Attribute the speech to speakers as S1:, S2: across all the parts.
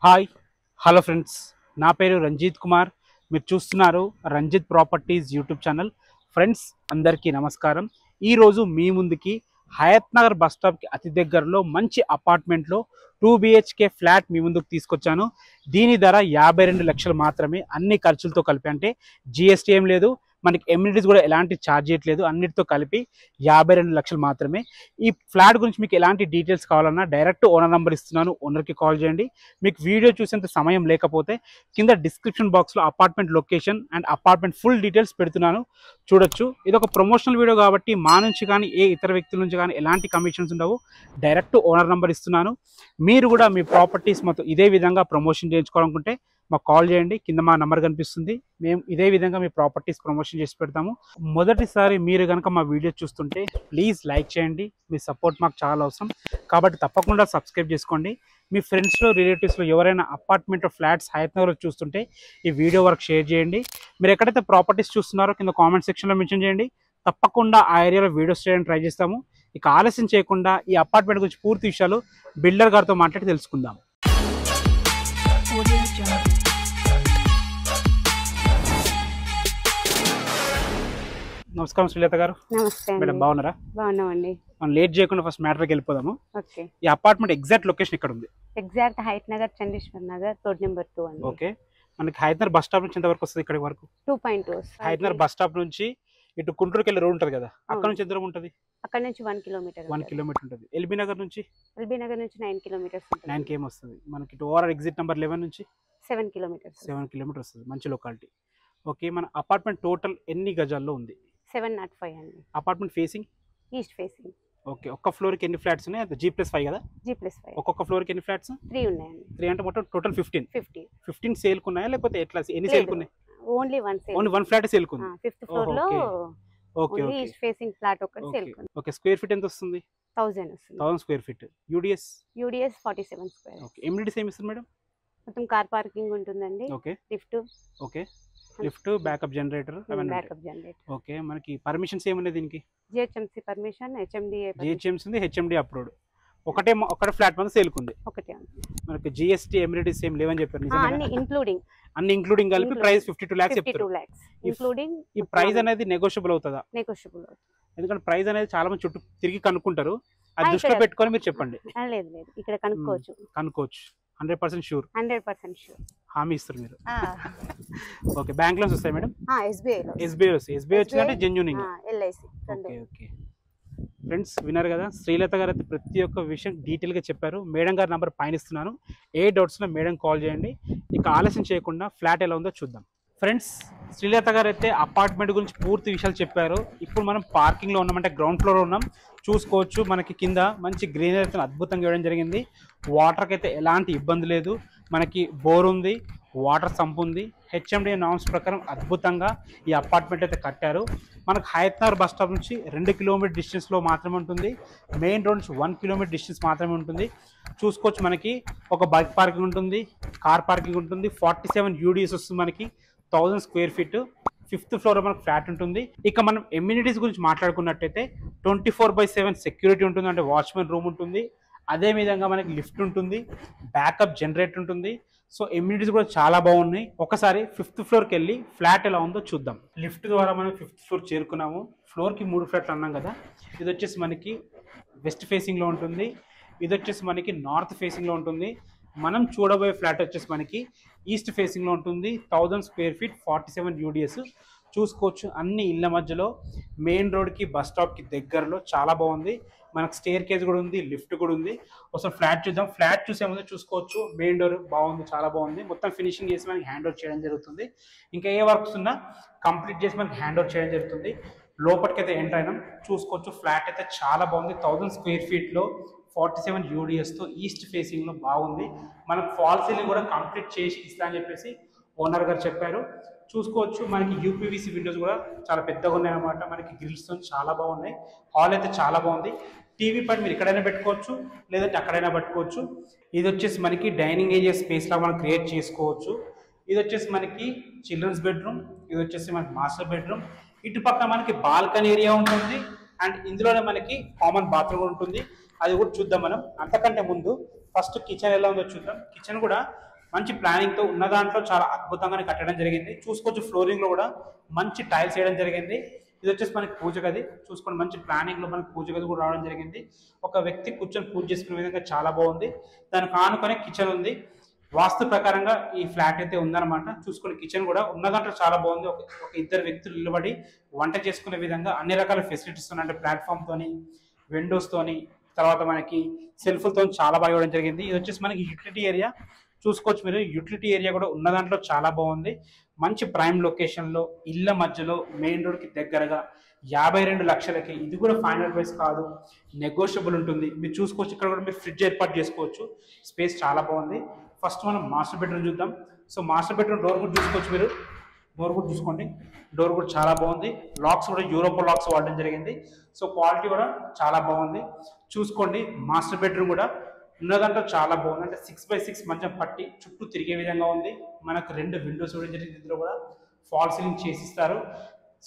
S1: Hi hello friends, నా పేరు రంజిత్ కుమార్. మీరు చూస్తున్నారు Ranjith properties YouTube channel. Friends అందరికీ నమస్కారం. ఈరోజు మీ ముందుకి హయత్ నగర్ బస్ స్టాప్కి అతి దగ్గరలో మంచి అపార్ట్మెంట్లో 2 BHK ఫ్లాట్ మీ ముందుకు తీసుకొచ్చాను. దీని ధర 52 లక్షలు మాత్రమే, అన్ని ఖర్చులతో కలిపి. అంటే GST ఏం లేదు, మనకి ఎమ్యూనిటీస్ కూడా ఎలాంటి ఛార్జ్ చేయట్లేదు, అన్నిటితో కలిపి 52 లక్షలు మాత్రమే. ఈ ఫ్లాట్ గురించి మీకు ఎలాంటి డీటెయిల్స్ కావాలన్నా డైరెక్ట్ ఓనర్ నెంబర్ ఇస్తున్నాను, ఓనర్కి కాల్ చేయండి. మీకు వీడియో చూసేంత సమయం లేకపోతే కింద డిస్క్రిప్షన్ బాక్స్లో apartment location and apartment full details పెడుతున్నాను, చూడొచ్చు. ఇది ఒక ప్రమోషనల్ వీడియో కాబట్టి మా నుంచి కానీ ఏ ఇతర వ్యక్తుల నుంచి కానీ ఎలాంటి కమిషన్స్ ఉండవు. డైరెక్ట్ ఓనర్ నెంబర్ ఇస్తున్నాను. మీరు కూడా మీ ప్రాపర్టీస్ మొత్తం ఇదే విధంగా ప్రమోషన్ చేయించుకోవాలనుకుంటే మాకు కాల్ చేయండి, కింద మా నెంబర్ కనిపిస్తుంది. మేము ఇదే విధంగా మీ ప్రాపర్టీస్ ప్రమోషన్ చేసి పెడతాము. మొదటిసారి మీరు కనుక మా వీడియో చూస్తుంటే ప్లీజ్ లైక్ చేయండి, మీ సపోర్ట్ మాకు చాలా అవసరం కాబట్టి తప్పకుండా సబ్స్క్రైబ్ చేసుకోండి. మీ ఫ్రెండ్స్లో రిలేటివ్స్లో ఎవరైనా అపార్ట్మెంట్ ఫ్లాట్స్ హయత్ నగర్లో చూస్తుంటే ఈ వీడియో వరకు షేర్ చేయండి. మీరు ఎక్కడైతే ప్రాపర్టీస్ చూస్తున్నారో కింద కామెంట్ సెక్షన్లో మెన్షన్ చేయండి, తప్పకుండా ఆ ఏరియాలో వీడియోస్ చేయడానికి ట్రై చేస్తాము. ఇక ఆలస్యం చేయకుండా ఈ అపార్ట్మెంట్ గురించి పూర్తి విషయాలు బిల్డర్ గారితో మాట్లాడి తెలుసుకుందాం. నమస్కారం శ్రీలత గారు.
S2: నమస్తే
S1: మేడం, బాగున్నారా?
S2: బాగున్నామండి.
S1: మనం లేట్ చేయకుండా ఫస్ట్ మ్యాటర్కి వెళ్ళిపోదాము.
S2: ఓకే,
S1: ఈ అపార్ట్మెంట్ ఎగ్జాక్ట్ లొకేషన్ ఇక్కడ ఉంది?
S2: Exact Hayat Nagar, Chandeshwar Nagar, road number 2 అండి.
S1: ఓకే, మనకి హయత్ నగర్ బస్ స్టాప్ నుంచి ఎంత వరకు వస్తుంది? ఇక్కడ వరకు
S2: 2.2.
S1: హయత్ నగర్ బస్ స్టాప్ నుంచి ఇటు గుంటూరుకి వెళ్ళే రోడ్ ఉంటుంది కదా, అక్కడ నుంచి ఎంత దూరం ఉంటుంది?
S2: అక్కడ నుంచి 1 కిలోమీటర్.
S1: 1 కిలోమీటర్ ఉంటుంది. ఎల్బీ నగర్ నుంచి
S2: 9 కిలోమీటర్స్ ఉంటుంది.
S1: 9 km వస్తుంది. మనకి ఇటు ఓవరాల్ ఎగ్జిట్ నెంబర్ 11 నుంచి
S2: 7 కిలోమీటర్స్.
S1: 7 కిలోమీటర్ వస్తుంది. మంచి లొకాలిటీ. ఓకే, మన అపార్ట్మెంట్ టోటల్ ఎన్ని గజాల్లో ఉంది?
S2: 705 అండి.
S1: Apartment facing
S2: east facing.
S1: Okay, ఒక్క ఫ్లోర్కి ఎన్ని ఫ్లాట్స్ ఉన్నాయి? అది G+5 కదా?
S2: G+5.
S1: ఒక్కొక్క ఫ్లోర్కి ఎన్ని ఫ్లాట్స్?
S2: 3 ఉన్నాయండి.
S1: 3 అంటే మొత్తం టోటల్ 15.
S2: 15
S1: సేల్కు ఉన్నాయా లేకపోతే ఎట్లా? ఎన్ని సేల్కు ఉన్నాయి?
S2: Only 1 sale.
S1: ఓన్లీ 1 ఫ్లాట్ సేల్కు ఉంది.
S2: 5th ఫ్లోర్ లో
S1: okay okay
S2: east facing flat ఒకటి సేల్ ఉంది.
S1: ఓకే, స్క్వేర్ ఫీట్ ఎంత వస్తుంది?
S2: 1000 వస్తుంది.
S1: 1000 square feet. UDS
S2: 47 square.
S1: Okay, amenities ఏమి ఇస్తుంది మేడం?
S2: మొత్తం కార్ పార్కింగ్ ఉంటుందండి.
S1: Okay,
S2: lift.
S1: Okay, lift, backup generator,
S2: backup generator.
S1: Okay, మనకి పర్మిషన్స్ ఏమున్నాయి దీనికి?
S2: GHMC పర్మిషన్,
S1: GHMC ఉంది, HMD అప్రూవ్డ్. ఒకటే ఫ్లాట్ మన సేల్కుంది.
S2: ఒకటే. మనకి
S1: GST ఎమ్యూనిటీస్ ఏం లేవని చెప్పారు,
S2: అన్ని ఇంక్లూడింగ్.
S1: అన్ని ఇంక్లూడింగ్ కలిపి ప్రైస్ 52 lakhs చెప్తారు.
S2: 52 lakhs ఇంక్లూడింగ్.
S1: ఈ ప్రైస్ అనేది నెగోషియబుల్ అవుతుందా?
S2: నెగోషియబుల్ అవుతుంది.
S1: ఎందుకంటే ప్రైస్ అనేది చాలా మంది చుట్టూ తిరిగి కనుక్కుంటారు, అది దృష్టిలో పెట్టుకొని మీరు చెప్పండి.
S2: లేదు లేదు, ఇక్కడ కనుక్కోవచ్చు.
S1: 100% షూర్.
S2: 100% షూర్
S1: హామీ ఇస్తారు మీరు? ఓకే, బ్యాంక్ లోన్స్ వస్తాయి మేడం?
S2: SBI
S1: వచ్చిందంటే genuine.
S2: LIC.
S1: Okay okay friends, విన్నారు కదా, శ్రీలత గారు అయితే ప్రతి ఒక్క విషయం డీటెయిల్గా చెప్పారు. మేడం గారి నెంబర్ పైన ఇస్తున్నాను, ఏ డౌట్స్లో మేడం కాల్ చేయండి. ఇక ఆలస్యం చేయకుండా ఫ్లాట్ ఎలా ఉందో చూద్దాం. ఫ్రెండ్స్, శ్రీలత గారు అయితే అపార్ట్మెంట్ గురించి పూర్తి విషయాలు చెప్పారు. ఇప్పుడు మనం పార్కింగ్లో ఉన్నామంటే గ్రౌండ్ ఫ్లోర్లో ఉన్నాం, చూసుకోవచ్చు. మనకి కింద మంచి గ్రీనరీ అయితే అద్భుతంగా ఇవ్వడం జరిగింది. వాటర్కి అయితే ఎలాంటి ఇబ్బంది లేదు. మనకి బోర్ ఉంది, వాటర్ సంప్ ఉంది. HMD నామ్స్ ప్రకారం అద్భుతంగా ఈ అపార్ట్మెంట్ అయితే కట్టారు. మనకు హయత్ నగర్ బస్ స్టాప్ నుంచి 2 కిలోమీటర్ డిస్టెన్స్లో మాత్రమే ఉంటుంది. మెయిన్ రోడ్ నుంచి 1 కిలోమీటర్ డిస్టెన్స్ మాత్రమే ఉంటుంది. చూసుకోవచ్చు, మనకి ఒక బైక్ పార్కింగ్ ఉంటుంది, కార్ పార్కింగ్ ఉంటుంది. 47 UDS వస్తుంది. మనకి 1000 స్క్వేర్ ఫీట్. 5th ఫ్లోర్ మనకు ఫ్లాట్ ఉంటుంది. ఇక మనం ఎమ్యూనిటీస్ గురించి మాట్లాడుకున్నట్టయితే 24/7 సెక్యూరిటీ ఉంటుంది, అంటే వాచ్మెన్ రూమ్ ఉంటుంది. అదే విధంగా మనకి లిఫ్ట్ ఉంటుంది, బ్యాకప్ జనరేటర్ ఉంటుంది. సో ఎమ్యూనిటీస్ కూడా చాలా బాగున్నాయి. ఒకసారి 5th ఫ్లోర్కి వెళ్ళి ఫ్లాట్ ఎలా ఉందో చూద్దాం. లిఫ్ట్ ద్వారా మనం 5th ఫ్లోర్ చేరుకున్నాము. ఫ్లోర్కి 3 ఫ్లాట్లు అన్నాం కదా. ఇది వచ్చేసి మనకి వెస్ట్ ఫేసింగ్లో ఉంటుంది, ఇది వచ్చేసి మనకి నార్త్ ఫేసింగ్లో ఉంటుంది. మనం చూడబోయే ఫ్లాట్ వచ్చేసి మనకి ఈస్ట్ ఫేసింగ్లో ఉంటుంది. 1000 స్క్వేర్ ఫీట్, 47 UDS. చూసుకోవచ్చు, అన్ని ఇళ్ళ మధ్యలో, మెయిన్ రోడ్కి బస్ స్టాప్కి దగ్గరలో చాలా బాగుంది. మనకు స్టేర్ కేజ్ కూడా ఉంది, లిఫ్ట్ కూడా ఉంది. ఒకసారి ఫ్లాట్ చూద్దాం. ఫ్లాట్ చూసే ముందు చూసుకోవచ్చు, మెయిన్ డోర్ బాగుంది, చాలా బాగుంది. మొత్తం ఫినిషింగ్ చేసి మనకి హ్యాండ్ ఓవర్ చేయడం జరుగుతుంది. ఇంకా ఏ వర్క్స్ ఉన్నా కంప్లీట్ చేసి మనకి హ్యాండ్ ఓవర్ చేయడం జరుగుతుంది. లోపలికి అయితే ఎంటర్ అయినాం. చూసుకోవచ్చు, ఫ్లాట్ అయితే చాలా బాగుంది. 1000 స్క్వేర్ ఫీట్లో 47 UDSతో ఈస్ట్ ఫేసింగ్లో బాగుంది. మనకు ఫాల్ సీలింగ్ కూడా కంప్లీట్ చేసి ఇస్తా అని చెప్పేసి ఓనర్ గారు చెప్పారు. చూసుకోవచ్చు, మనకి UPVC విండోస్ కూడా చాలా పెద్దగా ఉన్నాయి అన్నమాట. మనకి గ్రిల్స్తో చాలా బాగున్నాయి. హాల్ అయితే చాలా బాగుంది. టీవీ పాయింట్ మీరు ఎక్కడైనా పెట్టుకోవచ్చు, లేదంటే అక్కడైనా పెట్టుకోవచ్చు. ఇది వచ్చేసి మనకి డైనింగ్ ఏరియా స్పేస్ లాగా మనం క్రియేట్ చేసుకోవచ్చు. ఇది వచ్చేసి మనకి చిల్డ్రన్స్ బెడ్రూమ్, ఇది వచ్చేసి మనకి మాస్టర్ బెడ్రూమ్. ఇటు పక్క మనకి బాల్కనీ ఏరియా ఉంటుంది, అండ్ ఇందులోనే మనకి కామన్ బాత్రూమ్ ఉంటుంది. అది కూడా చూద్దాం మనం. అంతకంటే ముందు ఫస్ట్ కిచెన్ ఎలా ఉందో చూద్దాం. కిచెన్ కూడా మంచి ప్లానింగ్తో ఉన్న దాంట్లో చాలా అద్భుతంగానే కట్టడం జరిగింది. చూసుకోవచ్చు ఫ్లోరింగ్లో కూడా మంచి టైల్స్ వేయడం జరిగింది. ఇది వచ్చేసి మనకి పూజ గది చూసుకోండి, మంచి ప్లానింగ్లో మనకి పూజ గది కూడా రావడం జరిగింది. ఒక వ్యక్తి కూర్చొని పూజ చేసుకునే విధంగా చాలా బాగుంది. దానికి ఆనుకొని కిచెన్ ఉంది. వాస్తు ప్రకారంగా ఈ ఫ్లాట్ అయితే ఉందన్నమాట. చూసుకుని కిచెన్ కూడా ఉన్న దాంట్లో చాలా బాగుంది. ఒక ఇద్దరు వ్యక్తులు నిలబడి వంట చేసుకునే విధంగా అన్ని రకాల ఫెసిలిటీస్ ఉన్నాయి. అంటే ప్లాట్ఫామ్తోని, విండోస్తోని, తర్వాత మనకి సెల్ఫ్లతో చాలా బాగా ఇవ్వడం జరిగింది. ఇది వచ్చేసి మనకి యూటిలిటీ ఏరియా చూసుకోవచ్చు మీరు. యూటిలిటీ ఏరియా కూడా ఉన్న దాంట్లో చాలా బాగుంది. మంచి ప్రైమ్ లొకేషన్లో, ఇళ్ళ మధ్యలో, మెయిన్ రోడ్కి దగ్గరగా 52 లక్షలకి. ఇది కూడా ఫైనల్ ప్రైస్ కాదు, నెగోషియబుల్ ఉంటుంది. మీరు చూసుకోవచ్చు, ఇక్కడ కూడా మీరు ఫ్రిడ్జ్ ఏర్పాటు చేసుకోవచ్చు. స్పేస్ చాలా బాగుంది. ఫస్ట్ మనం మాస్టర్ బెడ్రూమ్ చూద్దాం. సో మాస్టర్ బెడ్రూమ్ డోర్ కూడా చూసుకోవచ్చు మీరు. డోర్ కూడా చూసుకోండి, డోర్ కూడా చాలా బాగుంది. లాక్స్ కూడా యూరోపో లాక్స్ వాడడం జరిగింది. సో క్వాలిటీ కూడా చాలా బాగుంది. చూసుకోండి, మాస్టర్ బెడ్రూమ్ కూడా ఉన్నదంటే చాలా బాగుంది. అంటే 6x6 మంచం పట్టి చుట్టూ తిరిగే విధంగా ఉంది. మనకు 2 విండోస్ ఇవ్వడం జరిగింది. ఇందులో కూడా ఫాల్ సీలింగ్ చేసిస్తారు.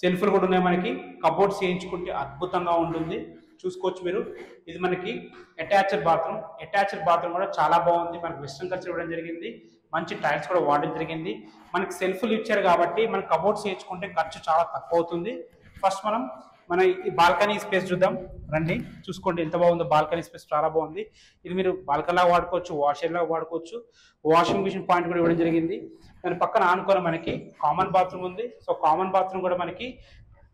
S1: సెల్ఫ్లు కూడా ఉన్నాయి. మనకి కబోర్డ్స్ చేయించుకుంటే అద్భుతంగా ఉంటుంది. చూసుకోవచ్చు మీరు. ఇది మనకి అటాచ్డ్ బాత్రూమ్. అటాచ్డ్ బాత్రూమ్ కూడా చాలా బాగుంది. మనకి వెస్ట్రన్ కల్చర్ ఇవ్వడం జరిగింది. మంచి టైల్స్ కూడా వాడడం జరిగింది. మనకి సెల్ఫ్లు ఇచ్చారు కాబట్టి మనకి కబోర్డ్స్ చేయించుకుంటే ఖర్చు చాలా తక్కువ అవుతుంది. ఫస్ట్ మన ఈ బాల్కనీ స్పేస్ చూద్దాం రండి. చూసుకోండి ఎంత బాగుందో. బాల్కనీ స్పేస్ చాలా బాగుంది. ఇది మీరు బాల్కనీలా వాడుకోవచ్చు, వాషర్లా వాడుకోవచ్చు. వాషింగ్ మిషన్ పాయింట్ కూడా ఇవ్వడం జరిగింది. దాని పక్కన ఆనుకొని మనకి కామన్ బాత్రూమ్ ఉంది. సో కామన్ బాత్రూమ్ కూడా మనకి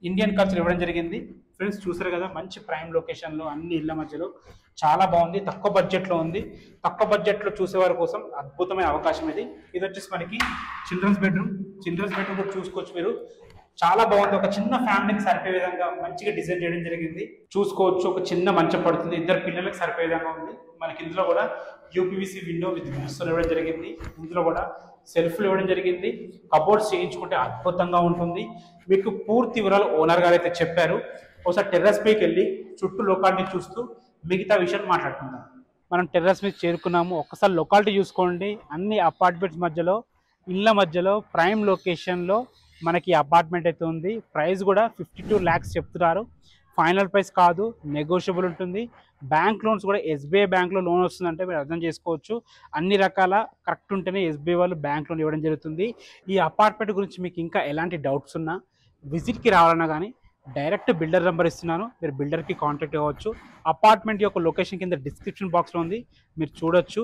S1: ఇండియన్ కల్చర్ ఇవ్వడం జరిగింది. ఫ్రెండ్స్ చూసారు కదా, మంచి ప్రైమ్ లొకేషన్లో, అన్ని ఇళ్ల మధ్యలో చాలా బాగుంది. తక్కువ బడ్జెట్లో ఉంది. తక్కువ బడ్జెట్లో చూసేవారి కోసం అద్భుతమైన అవకాశం ఇది. ఇది వచ్చేసి మనకి చిల్డ్రన్స్ బెడ్రూమ్. చిల్డ్రన్స్ బెడ్రూమ్ కూడా చూసుకోవచ్చు మీరు. చాలా బాగుంది. ఒక చిన్న ఫ్యామిలీకి సరిపోయే విధంగా మంచిగా డిజైన్ చేయడం జరిగింది. చూసుకోవచ్చు, ఒక చిన్న మంచం పడుతుంది. 2 పిల్లలకు సరిపోయే విధంగా ఉంది. మనకి ఇందులో కూడా యూపీవీసీ విండో విత్ గ్రిల్స్ ఇవ్వడం జరిగింది. ఇందులో కూడా సెల్ఫ్లు ఇవ్వడం జరిగింది. కబోర్డ్స్ చేయించుకుంటే అద్భుతంగా ఉంటుంది. మీకు పూర్తి వివరాలు ఓనర్ గారు అయితే చెప్పారు. ఒకసారి టెర్రస్ పైకి వెళ్ళి చుట్టూ లొకాలిటీ చూస్తూ మిగతా విషయాలు మాట్లాడుకుందాం. మనం టెర్రస్ మీద చేరుకున్నాము. ఒక్కసారి లొకాలిటీ చూసుకోండి. అన్ని అపార్ట్మెంట్స్ మధ్యలో, ఇళ్ళ మధ్యలో, ప్రైమ్ లొకేషన్లో మనకి అపార్ట్మెంట్ అయితే ఉంది. ప్రైస్ కూడా 52 lakhs చెప్తున్నారు. ఫైనల్ ప్రైస్ కాదు, నెగోషియబుల్ ఉంటుంది. బ్యాంక్ లోన్స్ కూడా ఎస్బీఐ బ్యాంక్లో లోన్ వస్తుందంటే మీరు అర్థం చేసుకోవచ్చు. అన్ని రకాల కరెక్ట్ ఉంటేనే ఎస్బీఐ వాళ్ళు బ్యాంక్ లోన్ ఇవ్వడం జరుగుతుంది. ఈ అపార్ట్మెంట్ గురించి మీకు ఇంకా ఎలాంటి డౌట్స్ ఉన్నా, విజిట్కి రావాలన్నా కానీ డైరెక్ట్ బిల్డర్ నెంబర్ ఇస్తున్నాను. మీరు బిల్డర్కి కాంటాక్ట్ అవ్వచ్చు. అపార్ట్మెంట్ యొక్క లొకేషన్ కింద డిస్క్రిప్షన్ బాక్స్లో ఉంది, మీరు చూడొచ్చు.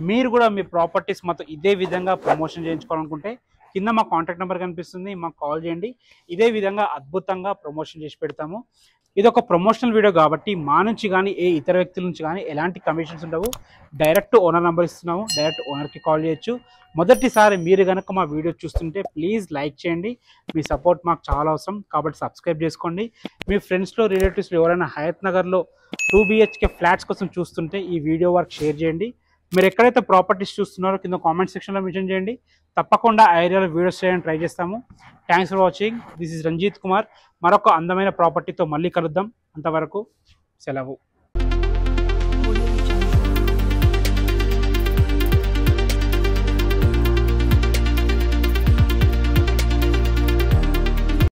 S1: మీరు కూడా మీ ప్రాపర్టీస్ మొత్తం ఇదే విధంగా ప్రమోషన్ చేయించుకోవాలనుకుంటే కింద మా కాంటాక్ట్ నెంబర్ కనిపిస్తుంది, మాకు కాల్ చేయండి. ఇదే విధంగా అద్భుతంగా ప్రమోషన్ చేసి పెడతాము. ఇది ఒక ప్రమోషనల్ వీడియో కాబట్టి మా నుంచి కానీ ఏ ఇతర వ్యక్తుల నుంచి కానీ ఎలాంటి కమిషన్స్ ఉండవు. డైరెక్ట్ ఓనర్ నెంబర్ ఇస్తున్నాము, డైరెక్ట్ ఓనర్కి కాల్ చేయొచ్చు. మొదటిసారి మీరు కనుక మా వీడియో చూస్తుంటే ప్లీజ్ లైక్ చేయండి. మీ సపోర్ట్ మాకు చాలా అవసరం కాబట్టి సబ్స్క్రైబ్ చేసుకోండి. మీ ఫ్రెండ్స్లో, రిలేటివ్స్లో ఎవరైనా హయత్ నగర్లో 2 BHK ఫ్లాట్స్ కోసం చూస్తుంటే ఈ వీడియో వరకు షేర్ చేయండి. మీరు ఎక్కడైతే ప్రాపర్టీస్ చూస్తున్నారో కింద కామెంట్ సెక్షన్లో మెన్షన్ చేయండి. తప్పకుండా ఆ ఏరియాలో వీడియోస్ చేయడానికి ట్రై చేస్తాము. Thanks for watching. This is Ranjith Kumar. మరొక అందమైన ప్రాపర్టీతో మళ్ళీ కలుద్దాం. అంతవరకు సెలవు.